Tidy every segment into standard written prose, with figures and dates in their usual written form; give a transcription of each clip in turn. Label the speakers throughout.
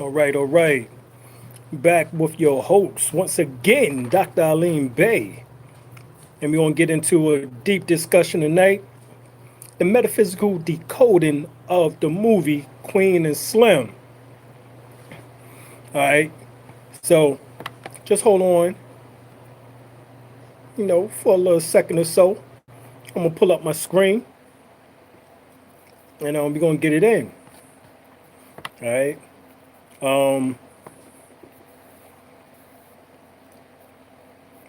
Speaker 1: All right. Back with your host once again, Dr. Alim Bey. And we're going to get into a deep discussion tonight. The metaphysical decoding of the movie Queen and Slim. All right. So just hold on, for a little second or so. I'm going to pull up my screen and we're going to get it in. All right. Um,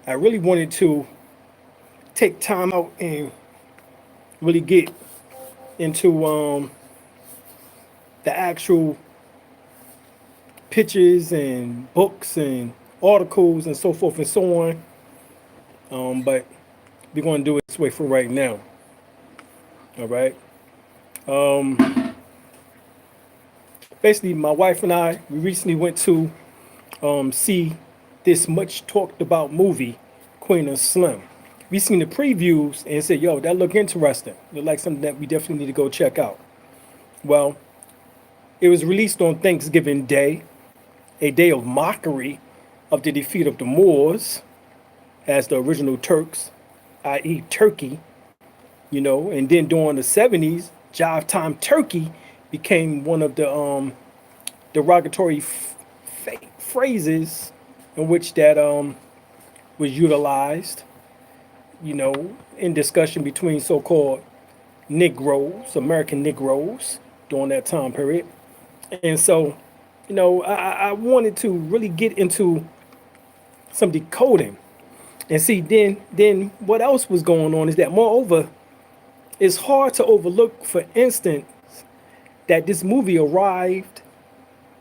Speaker 1: I really wanted to take time out and really get into the actual pictures and books and articles and so forth and so on. But we're going to do it this way for right now. All right. Basically, my wife and I, we recently went to see this much talked about movie, Queen and Slim. We seen the previews and said, yo, that look interesting. Look like something that we definitely need to go check out. Well, it was released on Thanksgiving Day, a day of mockery of the defeat of the Moors as the original Turks, i.e. Turkey, and then during the 70s, Jive Time Turkey became one of the derogatory phrases in which that was utilized, in discussion between so-called Negroes, American Negroes during that time period. And so, I wanted to really get into some decoding and see then what else was going on is that moreover, it's hard to overlook, for instance, that this movie arrived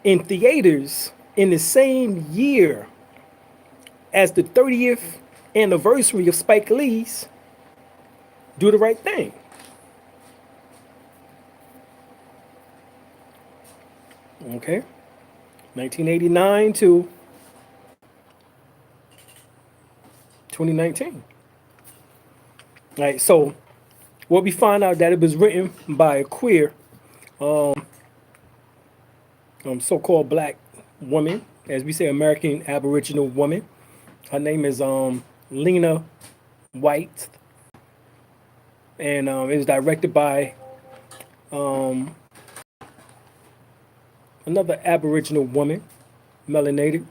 Speaker 1: in theaters in the same year as the 30th anniversary of Spike Lee's Do the Right Thing. Okay. 1989 to 2019. All right, so what we find out that it was written by a queer, so-called black woman, as we say, American Aboriginal woman. Her name is Lena White, and it was directed by another Aboriginal woman, melanated.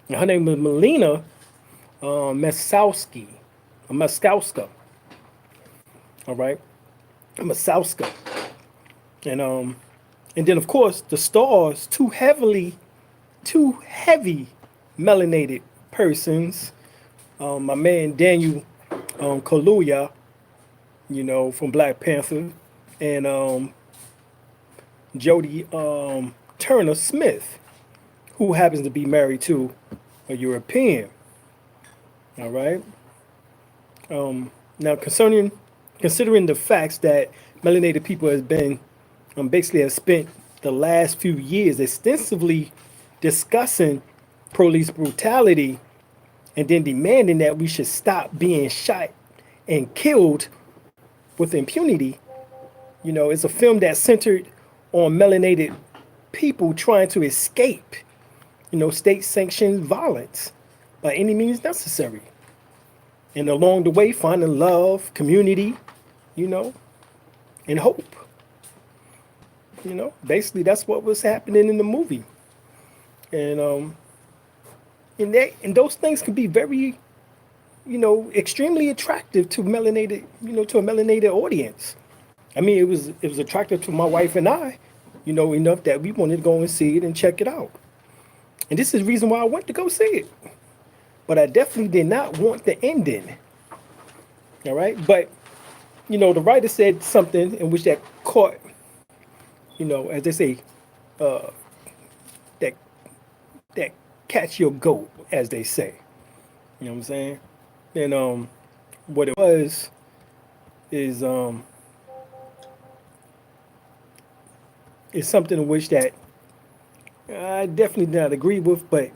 Speaker 1: And her name is Melina Maskowska. All right, Maskowska, and then of course the stars, two heavy melanated persons. My man Daniel Kaluuya, from Black Panther, and Jodie Turner Smith, who happens to be married to a European. All right. Now, considering the facts that melanated people has been basically have spent the last few years extensively discussing police brutality and then demanding that we should stop being shot and killed with impunity. It's a film that's centered on melanated people trying to escape, state-sanctioned violence by any means necessary. And along the way, finding love, community, and hope. Basically that's what was happening in the movie. And and those things can be very, extremely attractive to melanated, to a melanated audience. I mean, it was attractive to my wife and I, enough that we wanted to go and see it and check it out. And this is the reason why I went to go see it. But I definitely did not want the ending. All right. But, the writer said something in which that caught, as they say, that that catch your goat, as they say. You know what I'm saying? And what it was is something in which that I definitely did not agree with, but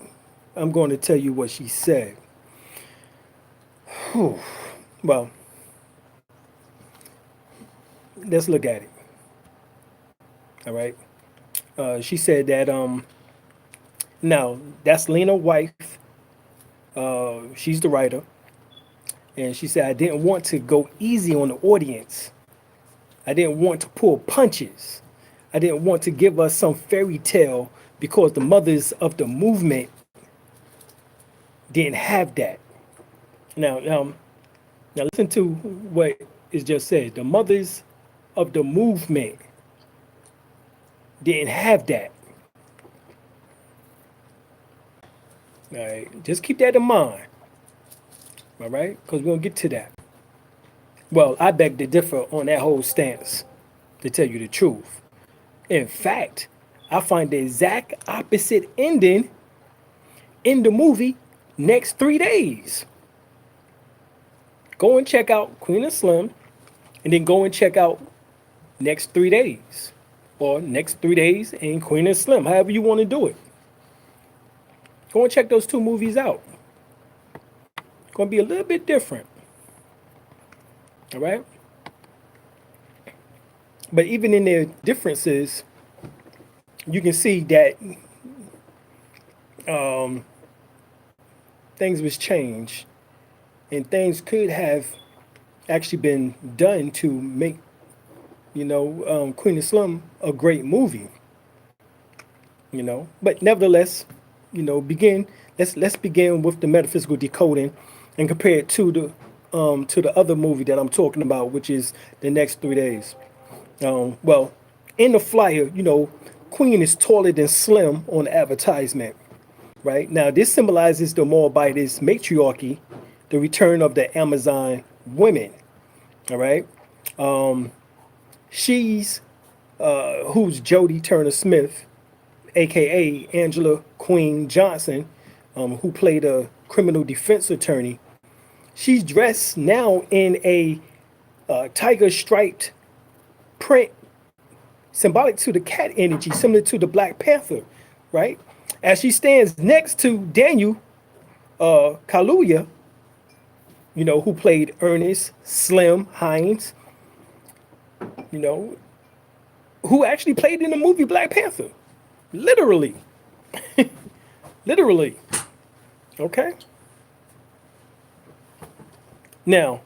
Speaker 1: I'm going to tell you what she said. Whew. Well, let's look at it. All right. She said that Now, that's Lena wife. She's the writer. And she said, I didn't want to go easy on the audience. I didn't want to pull punches. I didn't want to give us some fairy tale because the mothers of the movement didn't have that. Now, now listen to what is just said. The mothers of the movement didn't have that. All right, just keep that in mind. All right, because we're gonna get to that. Well, I beg to differ on that whole stance, to tell you the truth. In fact, I find the exact opposite ending in the movie Next 3 Days. Go and check out Queen and Slim, and then go and check out Next 3 Days, or Next 3 Days and Queen and Slim, however you want to do it. Go and check those two movies out. Going to be a little bit different. All right? But even in their differences, you can see that things was changed, and things could have actually been done to make, Queen and Slim a great movie. But nevertheless, begin. Let's begin with the metaphysical decoding, and compare it to the other movie that I'm talking about, which is the Next 3 Days. Well, in the flyer, Queen is taller than Slim on the advertisement, right? Now, this symbolizes the Moabitess matriarchy, the return of the Amazon women, all right? She's, who's Jodie Turner-Smith, aka Angela Queen Johnson, who played a criminal defense attorney. She's dressed now in a tiger striped print, symbolic to the cat energy, similar to the Black Panther, right? As she stands next to Daniel Kaluuya, who played Ernest Slim Hines, who actually played in the movie Black Panther. Literally. Literally. Okay? Now,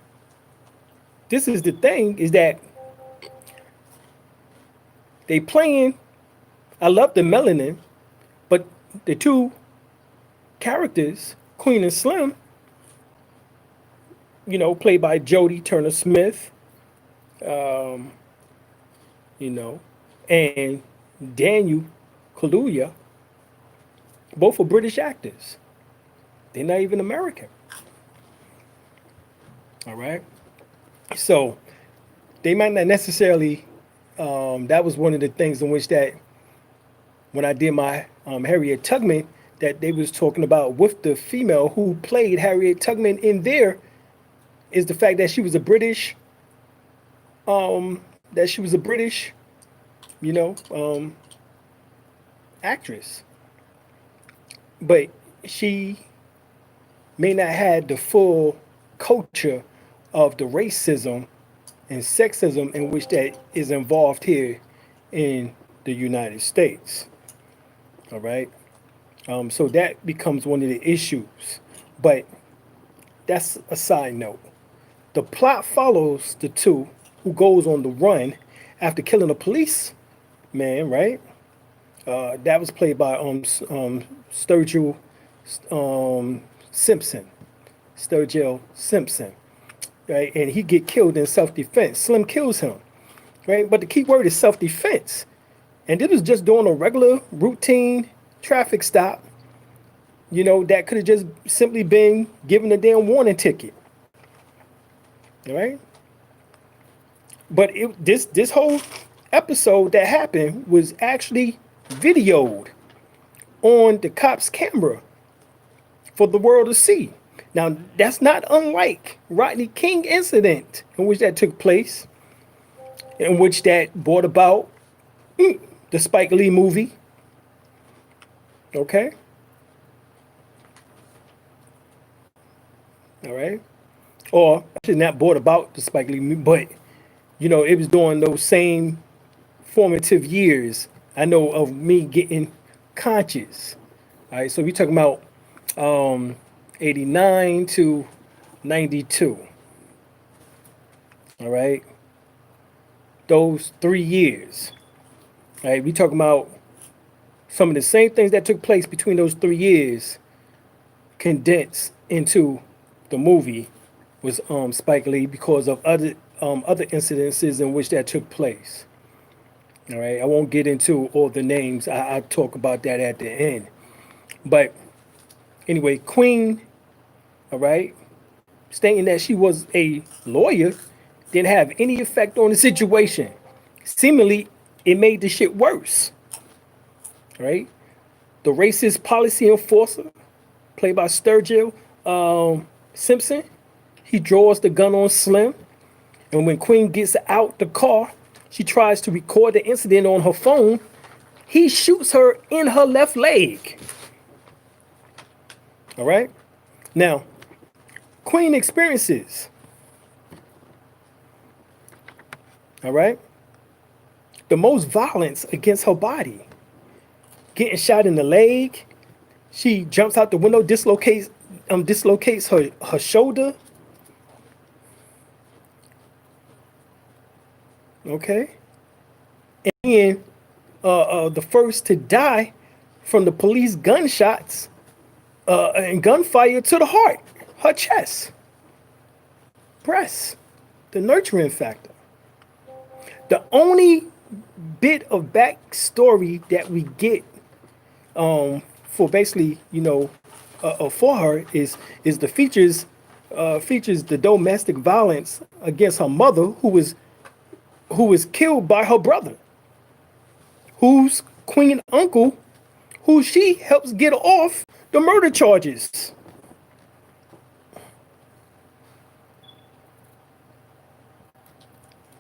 Speaker 1: this is the thing, is that they playing, I love the melanin, but the two characters, Queen and Slim, played by Jodie Turner-Smith, and Daniel Kaluuya, both are British actors. They're not even American. All right? So they might not necessarily, that was one of the things in which that when I did my Harriet Tubman, that they was talking about with the female who played Harriet Tubman in there, is the fact that she was a British, actress. But she may not have the full culture of the racism and sexism in which that is involved here in the United States. All right. So that becomes one of the issues. But that's a side note. The plot follows the two who goes on the run after killing a policeman, right? That was played by Sturgill Simpson. Sturgill Simpson. Right? And he get killed in self-defense. Slim kills him. Right? But the key word is self-defense. And this was just doing a regular routine traffic stop, that could have just simply been given a damn warning ticket. All right? But this whole episode that happened was actually videoed on the cop's camera for the world to see. Now, that's not unlike Rodney King incident in which that took place, in which that brought about the Spike Lee movie. Okay? All right? Or, actually not brought about the Spike Lee movie, but, it was during those same formative years, I know, of me getting conscious All right, so we're talking about 89 to 92. All right, those 3 years. All right, we talking about some of the same things that took place between those 3 years condensed into the movie was Spike Lee because of other incidences in which that took place. All right, I won't get into all the names. I'll talk about that at the end. But anyway, Queen, all right, stating that she was a lawyer didn't have any effect on the situation. Seemingly, it made the shit worse. Right? The racist policy enforcer, played by Sturgill Simpson, he draws the gun on Slim. And when Queen gets out the car, she tries to record the incident on her phone. He shoots her in her left leg. All right? Now, Queen experiences, all right, the most violence against her body. Getting shot in the leg. She jumps out the window, dislocates her shoulder. Okay. And then the first to die from the police gunshots and gunfire to the heart, her chest, breast, the nurturing factor. The only bit of backstory that we get for basically, for her is the features the domestic violence against her mother, who was killed by her brother, who's Queen uncle, who she helps get off the murder charges.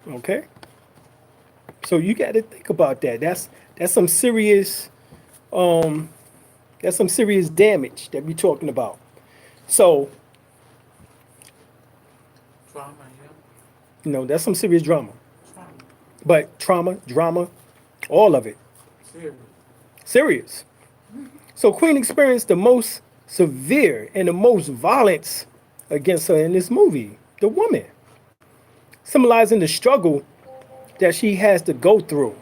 Speaker 1: Okay, so you got to think about that. That's some serious. That's some serious damage that we're talking about. So,
Speaker 2: Trauma, yeah.
Speaker 1: that's some serious drama.
Speaker 2: Trauma.
Speaker 1: But drama, all of it.
Speaker 2: Serious.
Speaker 1: Serious. So Queen experienced the most severe and the most violence against her in this movie, the woman, symbolizing the struggle that she has to go through.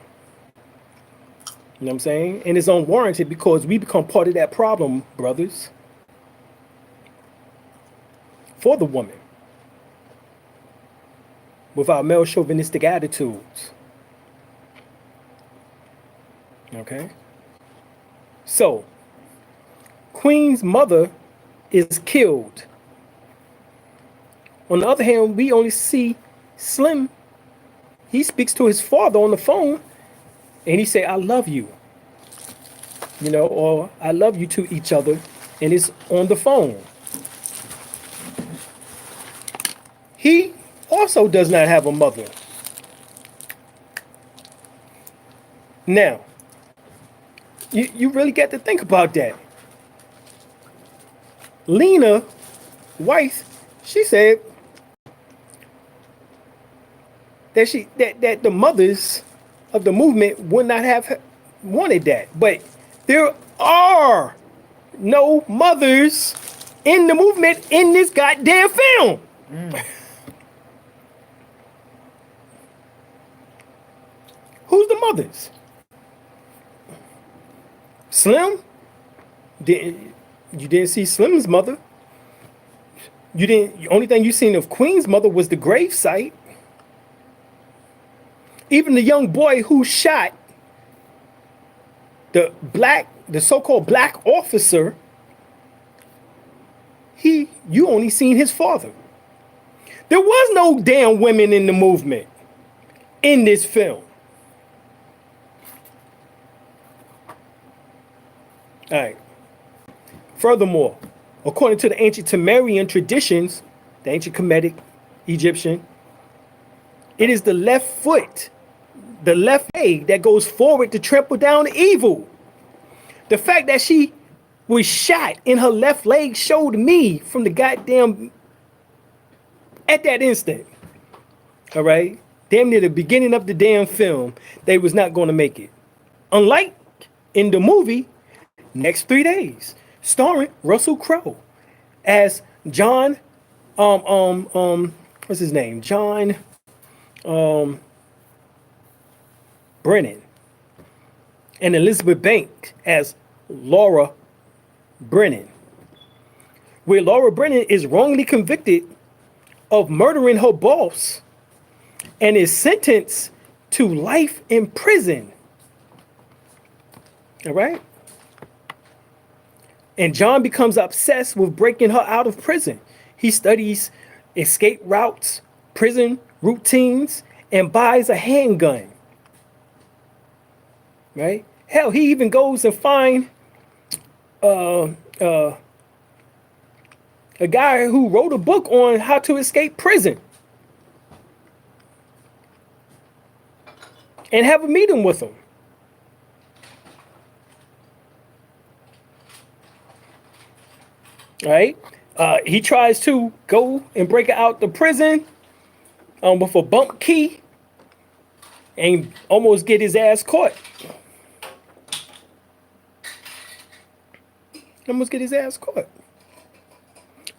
Speaker 1: You know what I'm saying? And it's unwarranted because we become part of that problem, brothers. For the woman. With our male chauvinistic attitudes. Okay? So, Queen's mother is killed. On the other hand, we only see Slim. He speaks to his father on the phone. And he say, I love you, or I love you to each other. And it's on the phone. He also does not have a mother. Now, you really got to think about that. Lena, wife, she said that the mothers of the movement would not have wanted that. But there are no mothers in the movement in this goddamn film. Who's the mothers? Slim? You didn't see Slim's mother. The only thing you seen of Queen's mother was the grave site. Even the young boy who shot the so-called black officer, you only seen his father. There was no damn women in the movement in this film. All right. Furthermore, according to the ancient Sumerian traditions, the ancient Kemetic Egyptian, it is the left foot, the left leg that goes forward to trample down evil. The fact that she was shot in her left leg showed me from the goddamn, at that instant, all right, damn near the beginning of the damn film, they was not going to make it. Unlike in the movie, Next 3 days, starring Russell Crowe as John, what's his name? John, Brennan, and Elizabeth Banks as Laura Brennan, where Laura Brennan is wrongly convicted of murdering her boss and is sentenced to life in prison. All right? And John becomes obsessed with breaking her out of prison. He studies escape routes, prison routines, and buys a handgun. Right? Hell, he even goes and finds a guy who wrote a book on how to escape prison and have a meeting with him. All right. He tries to go and break out the prison with a bump key and almost get his ass caught. Almost get his ass caught.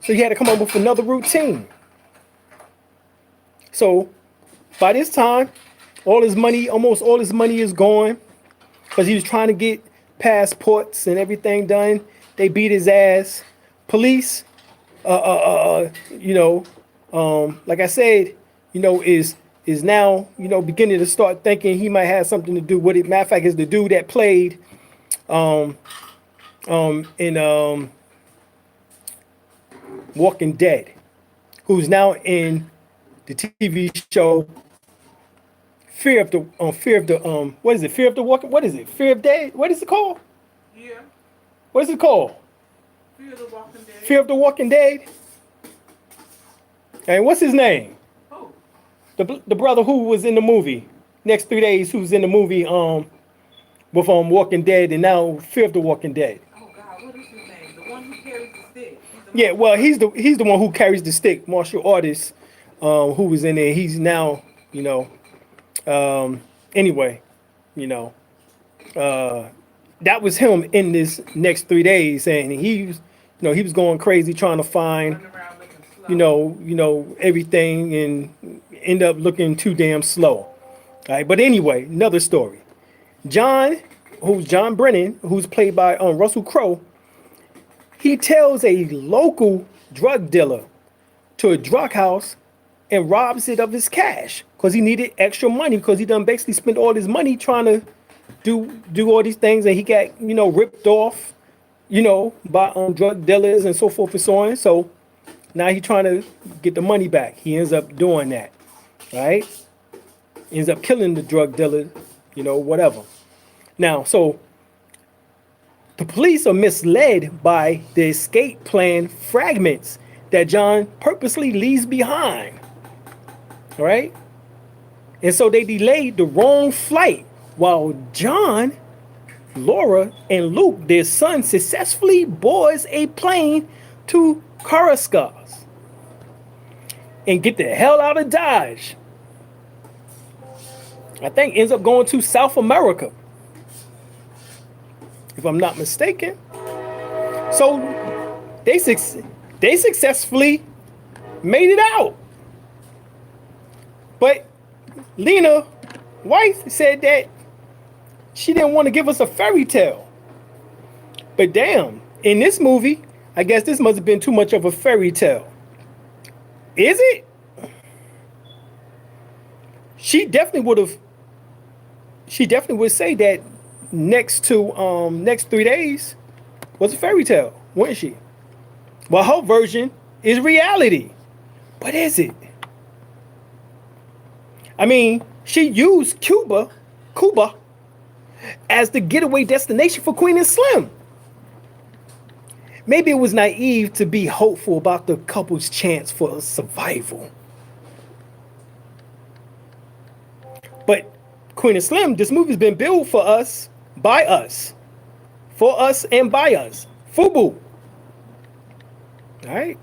Speaker 1: So he had to come up with another routine. So by this time, all his money, almost all his money is gone because he was trying to get passports and everything done. They beat his ass. Police, like I said, is now, beginning to start thinking he might have something to do with it. Matter of fact, is the dude that played in Walking Dead, who's now in the TV show Fear of the what is it? Fear of the Walking, what is it? Fear of Dead? What is it called?
Speaker 2: Yeah.
Speaker 1: What is it called?
Speaker 2: Fear of the Walking Dead.
Speaker 1: Fear of the Walking Dead. And what's his name?
Speaker 2: Who?
Speaker 1: The brother who was in the movie Next 3 Days, who's in the movie with Walking Dead and now Fear of the Walking Dead.
Speaker 2: Oh God, what is his name? The one who carries the stick.
Speaker 1: Yeah, well, he's the one who carries the stick, martial artist, who was in there. He's now, anyway, that was him in this Next 3 Days, and he was going crazy trying to find,
Speaker 2: Running around looking slow.
Speaker 1: everything, and end up looking too damn slow. All right, but anyway, another story. John Brennan, who's played by Russell Crowe, he tells a local drug dealer to a drug house and robs it of his cash because he needed extra money because he done basically spent all his money trying to do all these things, and he got ripped off by drug dealers and so forth and so on. So now he's trying to get the money back. He ends up doing that, right? Ends up killing the drug dealer, whatever. Now, so the police are misled by the escape plan fragments that John purposely leaves behind. All right? And so they delayed the wrong flight while John, Laura, and Luke, their son, successfully boards a plane to Caracas and get the hell out of Dodge. I think ends up going to South America, if I'm not mistaken. So they successfully made it out. But Lena White said that she didn't want to give us a fairy tale. But damn, in this movie, I guess this must have been too much of a fairy tale. Is it? She definitely would say that next 3 days was a fairy tale, wouldn't she? Well, her version is reality. But is it? I mean, she used Cuba as the getaway destination for Queen and Slim. Maybe it was naive to be hopeful about the couple's chance for survival. But Queen and Slim, this movie's been built for us, by us, for us and by us. FUBU. All right.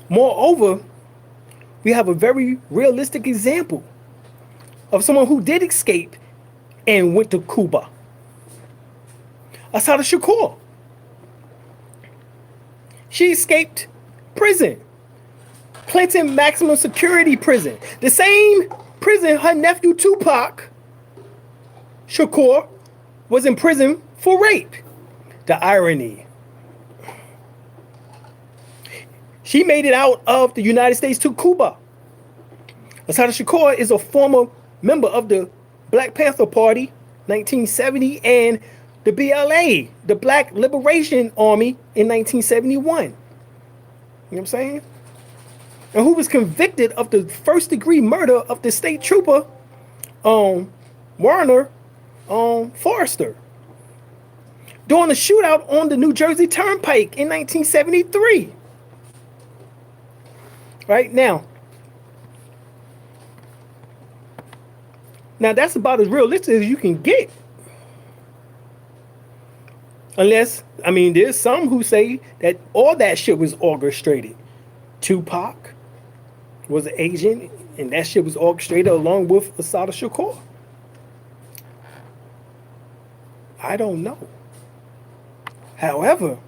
Speaker 1: Moreover, we have a very realistic example of someone who did escape and went to Cuba. Assata Shakur. She escaped prison. Clinton maximum security prison. The same prison her nephew Tupac Shakur was in prison for rape. The irony. She made it out of the United States to Cuba. Assata Shakur is a former member of the Black Panther Party, 1970, and the BLA, the Black Liberation Army, in 1971. You know what I'm saying? And who was convicted of the first-degree murder of the state trooper, Warner Forrester, during a shootout on the New Jersey Turnpike in 1973. Right now that's about as realistic as you can get. Unless, I mean, there's some who say that all that shit was orchestrated. Tupac was an agent, and that shit was orchestrated along with Assata Shakur. I don't know. However,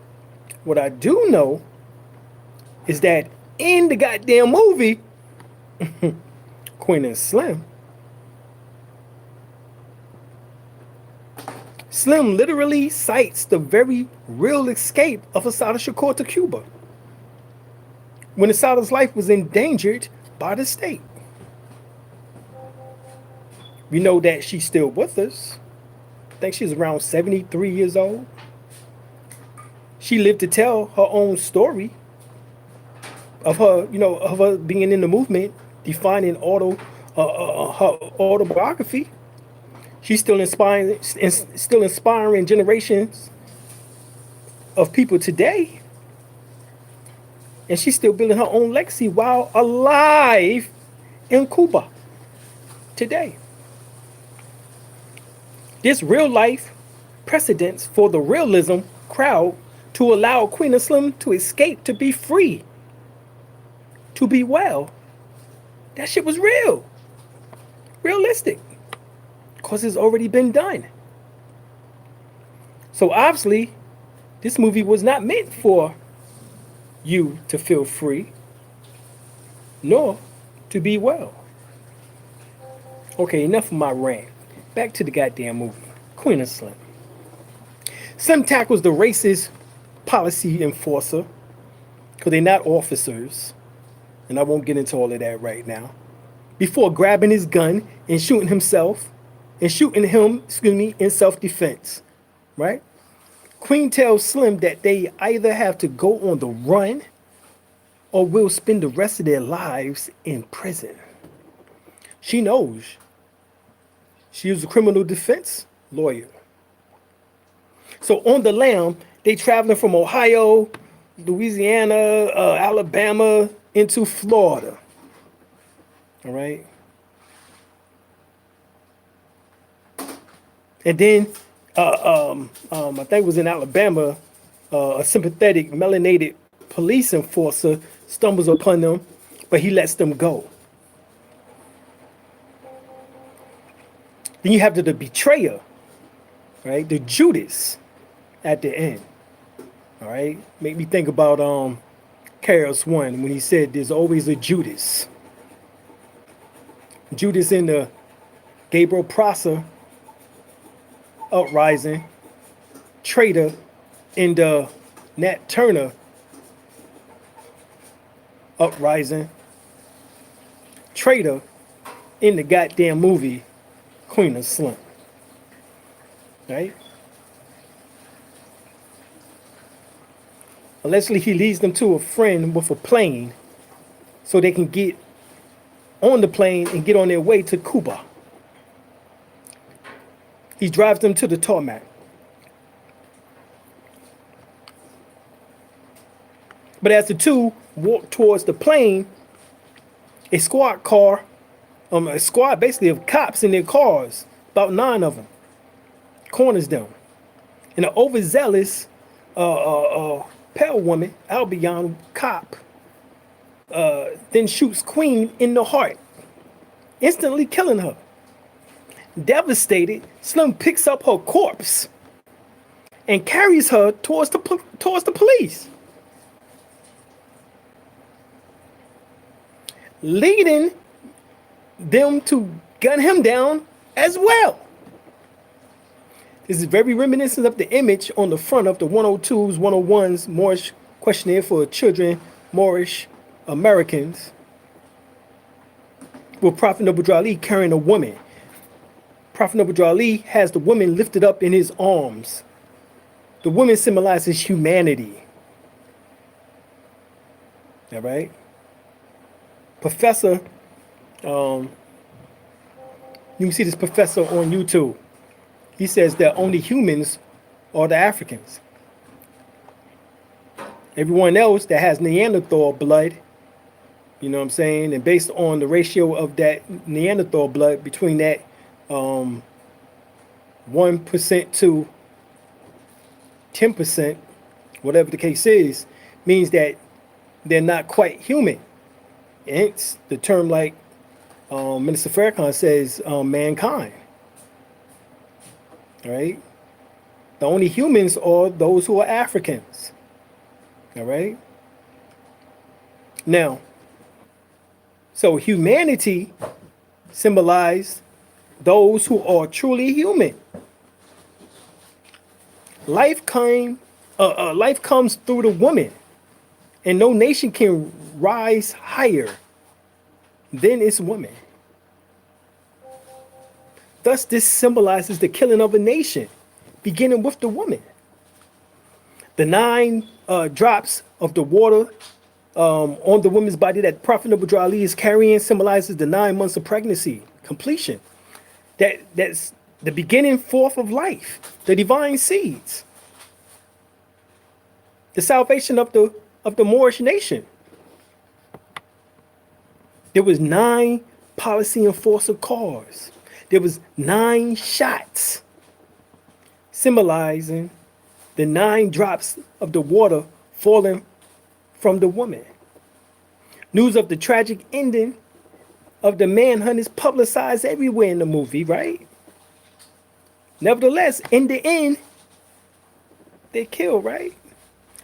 Speaker 1: what I do know is that in the goddamn movie, Queen and Slim literally cites the very real escape of Assata Shakur to Cuba when Assata's life was endangered by the state. We know that she's still with us. I think she's around 73 years old. She lived to tell her own story of her, of her being in the movement, defining her autobiography. She's still inspiring generations of people today. And she's still building her own legacy while alive in Cuba today. This real life precedence for the realism crowd to allow Queen and Slim to escape, to be free, to be well. That shit was real. Realistic. Because it's already been done. So obviously, this movie was not meant for you to feel free, nor to be well. Okay, enough of my rant. Back to the goddamn movie. Queen and Slim. Slim tackles the racist policy enforcer, because they're not officers, and I won't get into all of that right now, before grabbing his gun and shooting him in self-defense, right? Queen tells Slim that they either have to go on the run or will spend the rest of their lives in prison. She knows. She was a criminal defense lawyer. So on the lam, they traveling from Ohio, Louisiana, Alabama, into Florida. All right. And then, I think it was in Alabama, a sympathetic melanated police enforcer stumbles upon them, but he lets them go. Then you have the betrayer, right? The Judas at the end. All right. Make me think about KRS-One when he said there's always a Judas. Judas in the Gabriel Prosser uprising, traitor in the Nat Turner uprising, traitor in the goddamn movie Queen and Slim. Right? Allegedly, he leads them to a friend with a plane so they can get on the plane and get on their way to Cuba. He drives them to the tarmac. But as the two walk towards the plane, a squad basically of cops in their cars, about 9 of them, corners them. And an overzealous pale woman, Albion cop, then shoots Queen in the heart, instantly killing her. Devastated, Slim picks up her corpse and carries her towards the police, leading them to gun him down as well. This is very reminiscent of the image on the front of the 102s, 101s Moorish questionnaire for children, Moorish Americans, with Prophet Noble Ali carrying a woman. Prophet Noble Ali has the woman lifted up in his arms. The woman symbolizes humanity. All right? Professor, you can see this professor on YouTube. He says that only humans are the Africans. Everyone else that has Neanderthal blood, you know what I'm saying? And based on the ratio of that Neanderthal blood between that 1% to 10%, whatever the case is, means that they're not quite human. Hence, the term, like Minister Farrakhan says, mankind. All right? The only humans are those who are Africans. All right? Now, so humanity symbolizes those who are truly human. Life comes through the woman, and no nation can rise higher than its woman. Thus, this symbolizes the killing of a nation, beginning with the woman. The 9 drops of the water on the woman's body that Prophet Noble Ali is carrying symbolizes the 9 months of pregnancy, completion. That's the beginning forth of life, the divine seeds, the salvation of the Moorish nation. There was 9 policy enforcer cars. There was 9 shots, symbolizing the 9 drops of the water falling from the woman. News of the tragic ending of the manhunt is publicized everywhere in the movie, right? Nevertheless, in the end, they kill, right?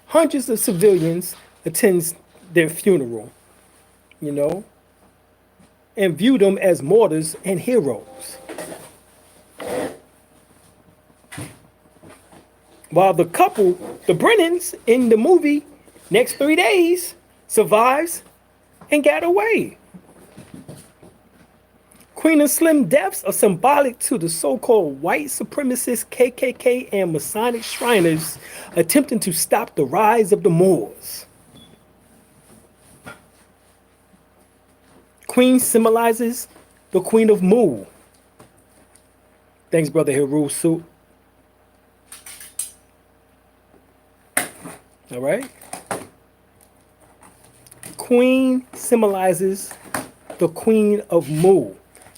Speaker 1: Hundreds of civilians attend their funeral, you know, and view them as martyrs and heroes. While the couple, the Brennans, in the movie, next 3 days, survives and got away. Queen and Slim deaths are symbolic to the so-called white supremacist KKK and Masonic Shriners attempting to stop the rise of the Moors. Queen symbolizes the Queen of Mu. Thanks, Brother Hirusu. All right. Queen symbolizes the Queen of Mu.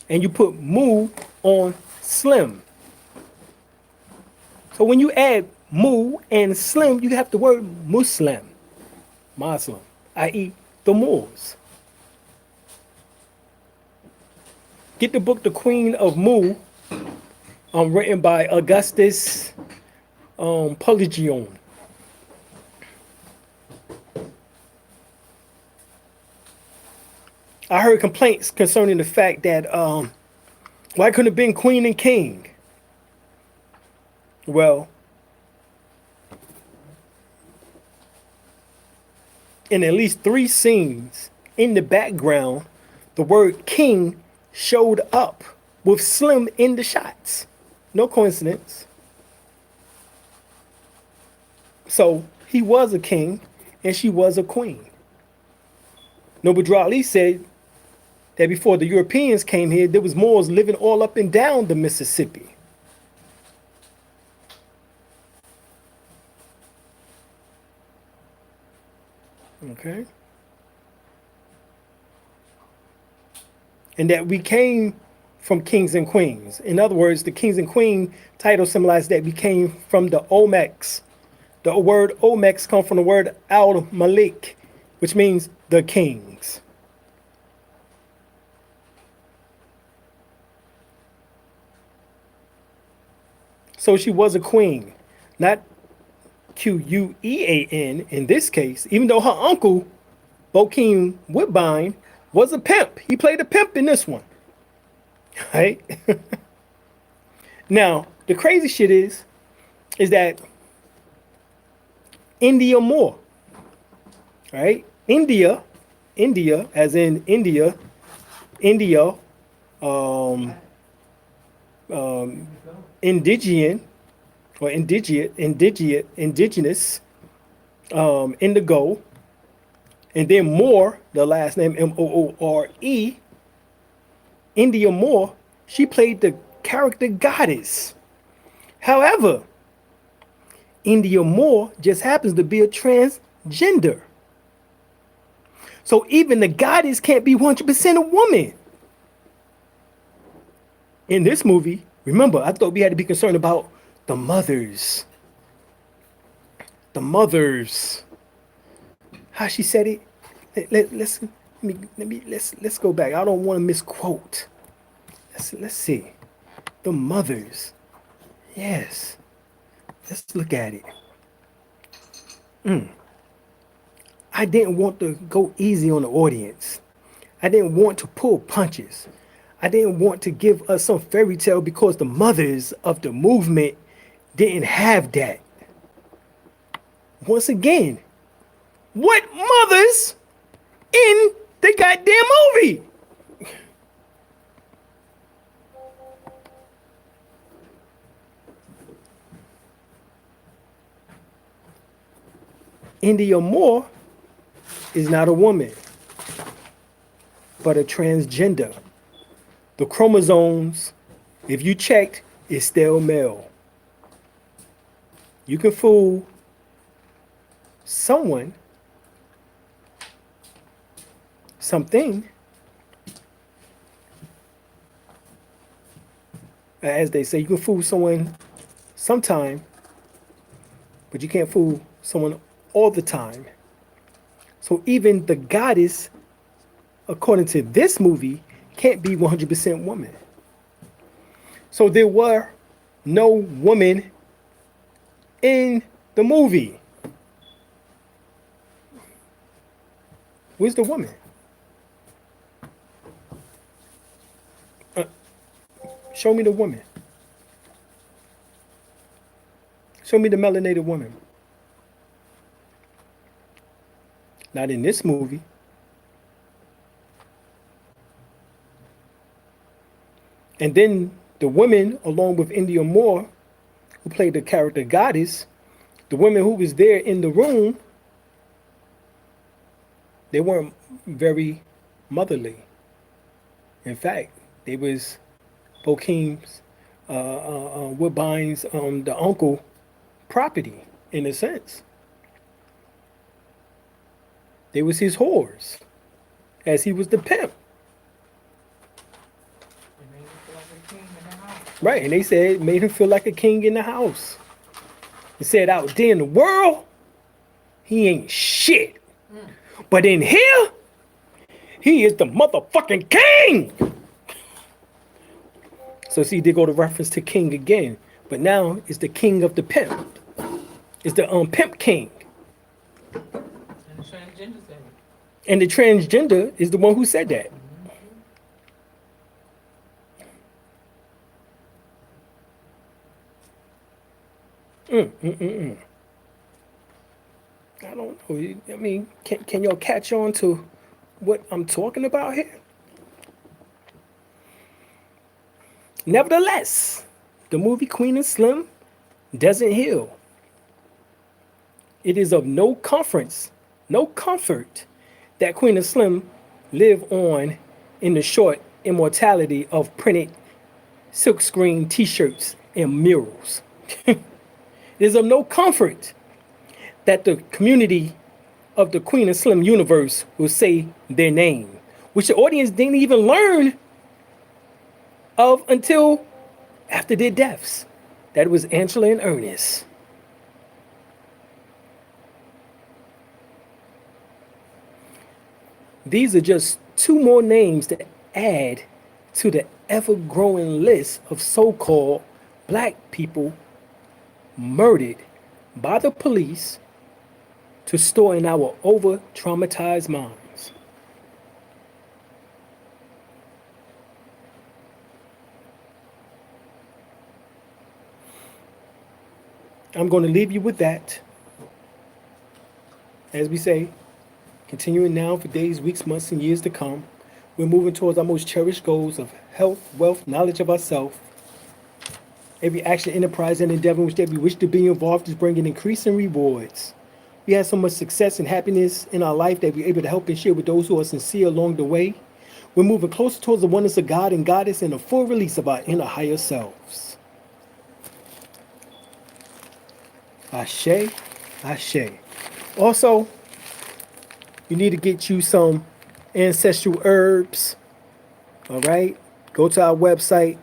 Speaker 1: And you put Mu on Slim. So when you add Mu and Slim, you have the word Muslim, i.e. the Moors. Get the book The Queen of Mu, written by Augustus Pelagion. I heard complaints concerning the fact that why couldn't it have been Queen and King? Well, in at least 3 scenes in the background, the word King showed up with Slim in the shots. No coincidence. So he was a king and she was a queen. Noble Ali said that before the Europeans came here, there was Moors living all up and down the Mississippi. Okay. And that we came from kings and queens. In other words, the kings and queen title symbolized that we came from the Olmecs. The word Olmecs comes from the word Al-Malik, which means the kings. So she was a queen, not Quean in this case, even though her uncle, Bokeem Woodbine, was a pimp. He played a pimp in this one. Right? Now, the crazy shit is that India Moore, right? India, as in India, um, indigenous, indigo, and then Moore, the last name Moore, India Moore, she played the character goddess. However, India Moore just happens to be a transgender. So even the goddess can't be 100% a woman. In this movie, remember, I thought we had to be concerned about the mothers. The mothers. How she said it? Let's go back. I don't want to misquote. Let's see. The mothers. Yes. Let's look at it. I didn't want to go easy on the audience. I didn't want to pull punches. I didn't want to give us some fairy tale because the mothers of the movement didn't have that. Once again, what mothers in the goddamn movie? India Moore is not a woman, but a transgender. The chromosomes, if you checked, is still male. You can fool someone, something, as they say, you can fool someone sometime, but you can't fool someone all the time. So even the goddess, according to this movie, can't be 100% woman. So there were no women in the movie. Where's the woman? Show me the woman. Show me the melanated woman. Not in this movie. And then the women, along with India Moore, who played the character goddess, the women who was there in the room, they weren't very motherly. In fact, they was Bokeem's, Woodbine's, the uncle property, in a sense. They was his whores, as he was the pimp. Right, and they said it made him feel like a king in the house. It said out there in the world, he ain't shit. But in here, he is the motherfucking king. So see, they go to reference to king again. But now it's the king of the pimp. It's the pimp king.
Speaker 2: And the transgender said it.
Speaker 1: And the transgender is the one who said that. I don't know. I mean, can y'all catch on to what I'm talking about here? Nevertheless, the movie Queen and Slim doesn't heal. It is of no comfort that Queen and Slim live on in the short immortality of printed silkscreen t-shirts and murals. It is of no comfort that the community of the Queen and Slim universe will say their name, which the audience didn't even learn of until after their deaths. That was Angela and Ernest. These are just two more names to add to the ever-growing list of so-called black people murdered by the police to store in our over-traumatized minds. I'm going to leave you with that. As we say, continuing now for days, weeks, months, and years to come, we're moving towards our most cherished goals of health, wealth, knowledge of ourselves. Every action, enterprise, and endeavor in which that we wish to be involved is bringing increasing rewards. We have so much success and happiness in our life that we're able to help and share with those who are sincere along the way. We're moving closer towards the oneness of God and Goddess and a full release of our inner higher selves. Ashe, Ashe. Also, you need to get you some ancestral herbs. All right? Go to our website,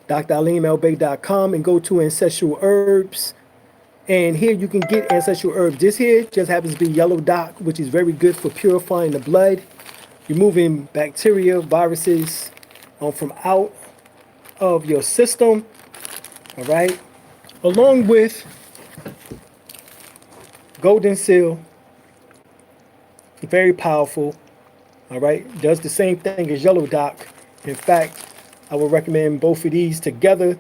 Speaker 1: dralimlbey.com, and go to ancestral herbs. And here you can get ancestral herbs. This here just happens to be yellow dock, which is very good for purifying the blood, removing bacteria, viruses from out of your system. All right? Along with golden seal, very powerful. All right? Does the same thing as yellow dock. In fact, I would recommend both of these together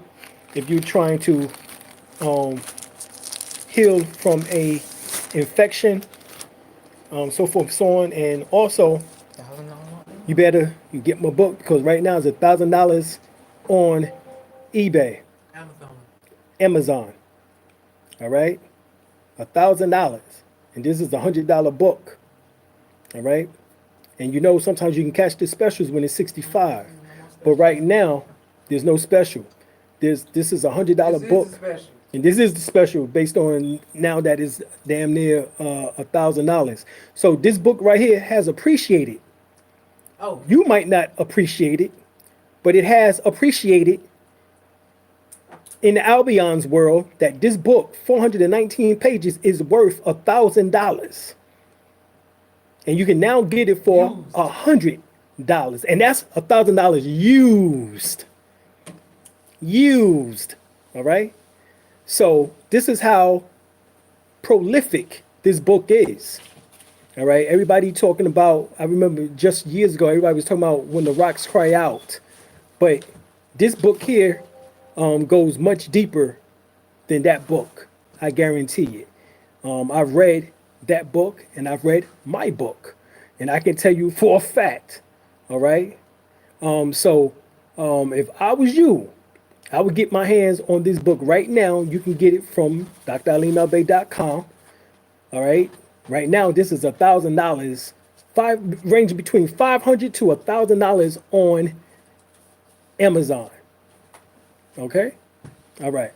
Speaker 1: if you're trying to heal from a infection, so forth, so on. And also, you better get my book, because right now it's $1,000 on eBay, Amazon. All right, $1,000, and this is a $100 book. All right, and you know sometimes you can catch the specials when it's $65, but right now there's no special. This is a $100 book. And this is the special based on now that is damn near $1,000. So this book right here has appreciated.
Speaker 2: Oh,
Speaker 1: You might not appreciate it, but it has appreciated in the Albion's world that this book, 419 pages, is worth $1,000. And you can now get it for $100. And that's $1,000 used. Used. All right? So this is how prolific this book is. All right, everybody talking about, I remember just years ago, everybody was talking about When the Rocks Cry Out. But this book here goes much deeper than that book. I guarantee it. I've read that book and I've read my book. And I can tell you for a fact. All right. If I was you, I would get my hands on this book right now. You can get it from dralimlbey.com. All right. Right now, this is $1,000, ranging between $500 to $1,000 on Amazon. Okay. All right.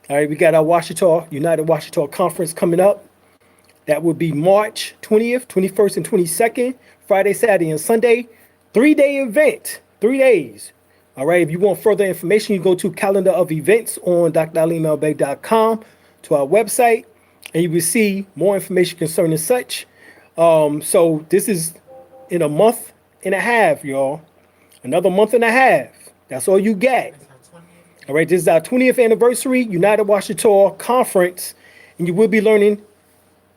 Speaker 1: All right. We got our Washita, United Washita Conference coming up. That would be March 20th, 21st, and 22nd. Friday, Saturday, and Sunday, 3-day event, 3 days. All right, if you want further information, you go to calendar of events on dralimlbey.com to our website, and you will see more information concerning such. So this is in a month and a half, y'all. Another month and a half. That's all you get. All right, this is our 20th anniversary United Washita Conference, and you will be learning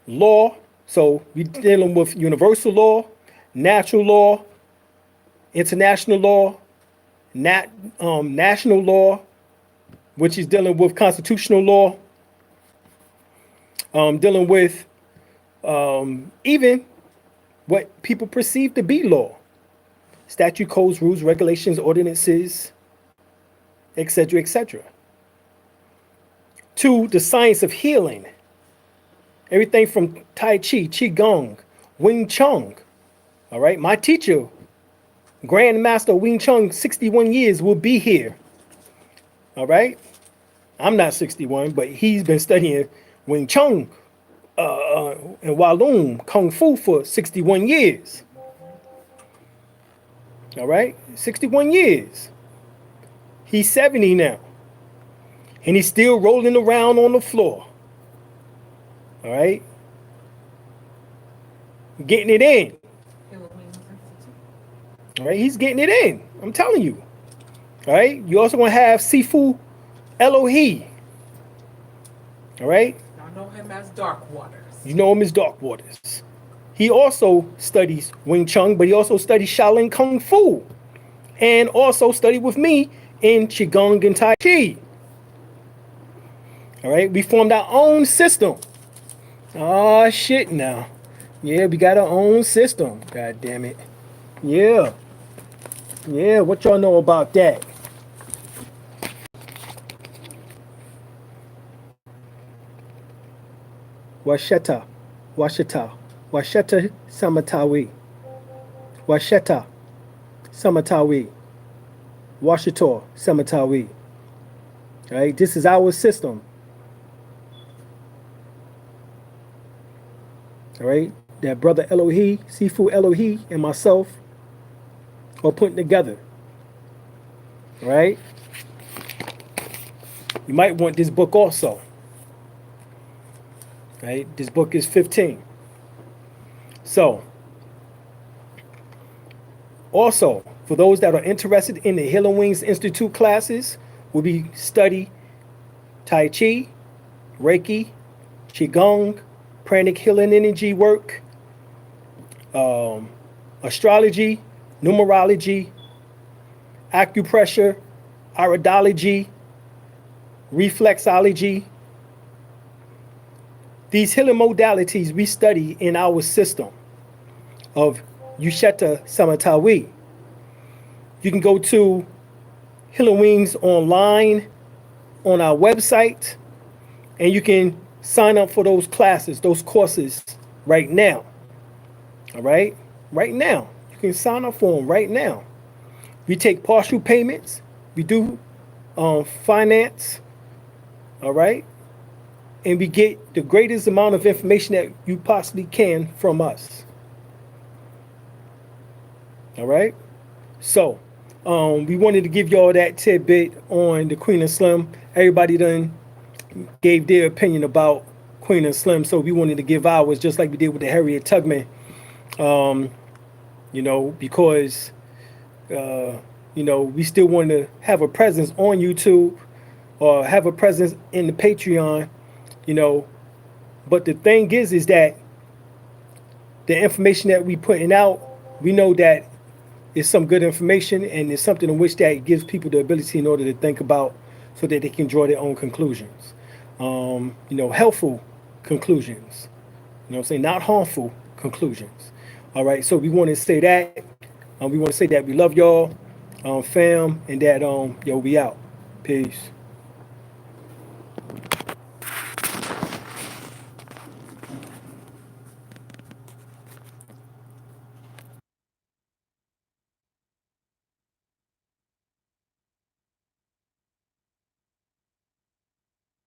Speaker 1: law. So we're dealing with universal law, natural law, international law, national law, which is dealing with constitutional law, dealing with even what people perceive to be law, statute, codes, rules, regulations, ordinances, etc., etc. 2, the science of healing. Everything from Tai Chi, Qigong, Wing Chun. All right, my teacher, Grandmaster Wing Chun, 61 years, will be here. All right, I'm not 61, but he's been studying Wing Chun and Walloon Kung Fu for 61 years. All right, 61 years. He's 70 now, and he's still rolling around on the floor. All right, getting it in. All right, he's getting it in. I'm telling you. All right. You also gonna have Sifu Elohi. All right.
Speaker 2: I know him as Dark Waters.
Speaker 1: You know him as Dark Waters. He also studies Wing Chun, but he also studies Shaolin Kung Fu, and also studied with me in Qigong and Tai Chi. All right. We formed our own system. Oh shit! Now, yeah, we got our own system. God damn it. Yeah. Yeah. What y'all know about that? Washeta, Washeta, Washeta Samatawi, Washeta Samatawi, Washitor Samatawi. All right, this is our system. All right, that brother Elohi, Sifu Elohi, and myself are putting together. All right, you might want this book also. Right, this book is 15. So, also, for those that are interested in the Healing Wings Institute classes, we study Tai Chi, Reiki, Qigong, pranic healing energy work, astrology, numerology, acupressure, iridology, reflexology. These healing modalities we study in our system of Usheta Samatawi. You can go to Healing Wings online on our website, and you can sign up for those classes, those courses right now. All right? Right now. You can sign up for them right now. We take partial payments. We do finance. All right? And we get the greatest amount of information that you possibly can from us. All right? So, we wanted to give y'all that tidbit on the Queen and Slim. Everybody done gave their opinion about Queen and Slim, so we wanted to give ours just like we did with the Harriet Tubman. You know, because, you know, we still want to have a presence on YouTube or have a presence in the Patreon. You know, but the thing is that the information that we putting out, we know that it's some good information, and it's something in which that gives people the ability in order to think about so that they can draw their own conclusions. You know, helpful conclusions. You know what I'm saying? Not harmful conclusions. All right. So we want to say that. We want to say that we love y'all, fam, and that, yo, we out. Peace.